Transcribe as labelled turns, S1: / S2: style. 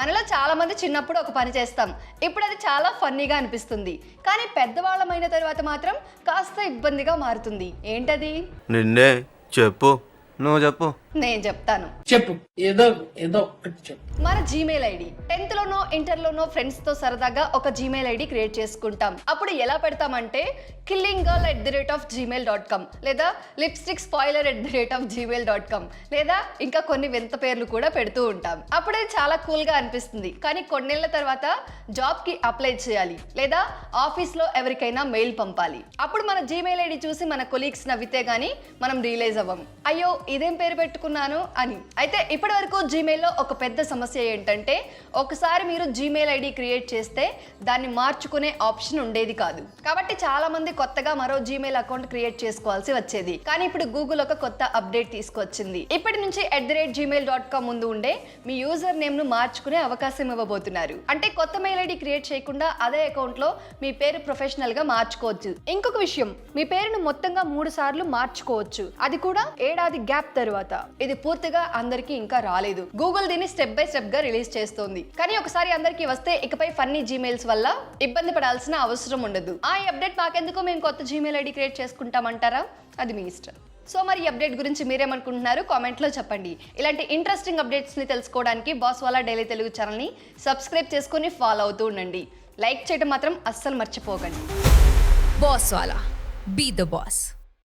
S1: మనలో చాలా మంది చిన్నప్పుడు ఒక పని చేస్తాం, ఇప్పుడు అది చాలా ఫన్నీగా అనిపిస్తుంది. కానీ పెద్దవాళ్ళమైన తర్వాత మాత్రం కాస్త ఇబ్బందిగా మారుతుంది. ఏంటది?
S2: నిన్నే చెప్పు, నువ్వు చెప్పు.
S1: నేను చెప్తాను.
S3: చెప్పు, ఏదో ఒకటి చెప్పు.
S1: మన జీమెయిల్ ఐడి 10th లోనో ఇంటర్లోనో ఫ్రెండ్స్ తో సరదాగా ఒక జీమెయిల్ ఐడి క్రియేట్ చేసుకుంటాం. అప్పుడు ఎలా పెడతామంటే killinggirl@gmail.com లేదా లిప్స్టిక్ spoiler@gmail.com లేదా ఇంకా కొన్ని వింత పేర్లు కూడా పెడుతూ ఉంటాం. అప్పుడే చాలా కూల్ గా అనిపిస్తుంది. కానీ కొన్నేళ్ల తర్వాత జాబ్ కి అప్లై చేయాలి లేదా ఆఫీస్ లో ఎవరికైనా మెయిల్ పంపాలి. అప్పుడు మన జీమెయిల్ ఐడి చూసి మన కొలీగ్స్ నవ్వితే గానీ మనం రియలైజ్ అవ్వం, అయ్యో ఇదేం పేరు పెట్టుకున్నాను అని. అయితే ఇప్పటి వరకు జీమెయిల్లో ఒక పెద్ద సమస్య ఏంటంటే ఒకసారి మీరు జీమెయిల్ ఐడి క్రియేట్ చేస్తే దాన్ని మార్చుకునే ఆప్షన్ ఉండేది కాదు. కాబట్టి చాలా మంది కొత్తగా మరో జీమెయిల్ అకౌంట్ క్రియేట్ చేసుకోవాల్సి వచ్చేది. కానీ ఇప్పుడు గూగుల్ ఒక కొత్త అప్డేట్ తీసుకొచ్చింది. ఇప్పటి నుంచి @gmail.com ముందు ఉండే మీ యూజర్ నేమ్ ను మార్చుకునే అవకాశం ఇవ్వబోతున్నారు. అంటే కొత్త మెయిల్ ఐడి క్రియేట్ చేయకుండా అదే అకౌంట్ లో మీ పేరు ప్రొఫెషనల్ గా మార్చుకోవచ్చు. ఇంకొక విషయం, మీ పేరును మొత్తంగా 3 సార్లు మార్చుకోవచ్చు, అది కూడా ఏడాది గ్యాప్ తరువాత. ఇది పూర్తిగా అందరికీ ఇంకా రాలేదు. గూగుల్ దీన్ని స్టెప్ బై స్టెప్ గా రిలీజ్ చేస్తోంది. కానీ ఒకసారి అందరికీ వస్తే ఇకపై ఫన్నీ జీమెయిల్స్ వల్ల ఇబ్బంది పడాల్సిన అవసరం ఉండదు. ఈ అప్డేట్ మాకెందుకు, మేము కొత్త జీమెయిల్ ఐడి క్రియేట్ చేసుకుంటామంటారా? అది మీ ఇష్టం. సో మరి ఈ అప్డేట్ గురించి మీరేమనుకుంటున్నారు కామెంట్లో చెప్పండి. ఇలాంటి ఇంట్రెస్టింగ్ అప్డేట్స్ ని తెలుసుకోవడానికి బాస్ వాలా డైలీ తెలుగు ఛానల్ ని సబ్స్క్రైబ్ చేసుకుని ఫాలో అవుతూ ఉండండి. లైక్ చేయడం మాత్రం అస్సలు మర్చిపోకండి.
S4: Boss Wala. Be the boss.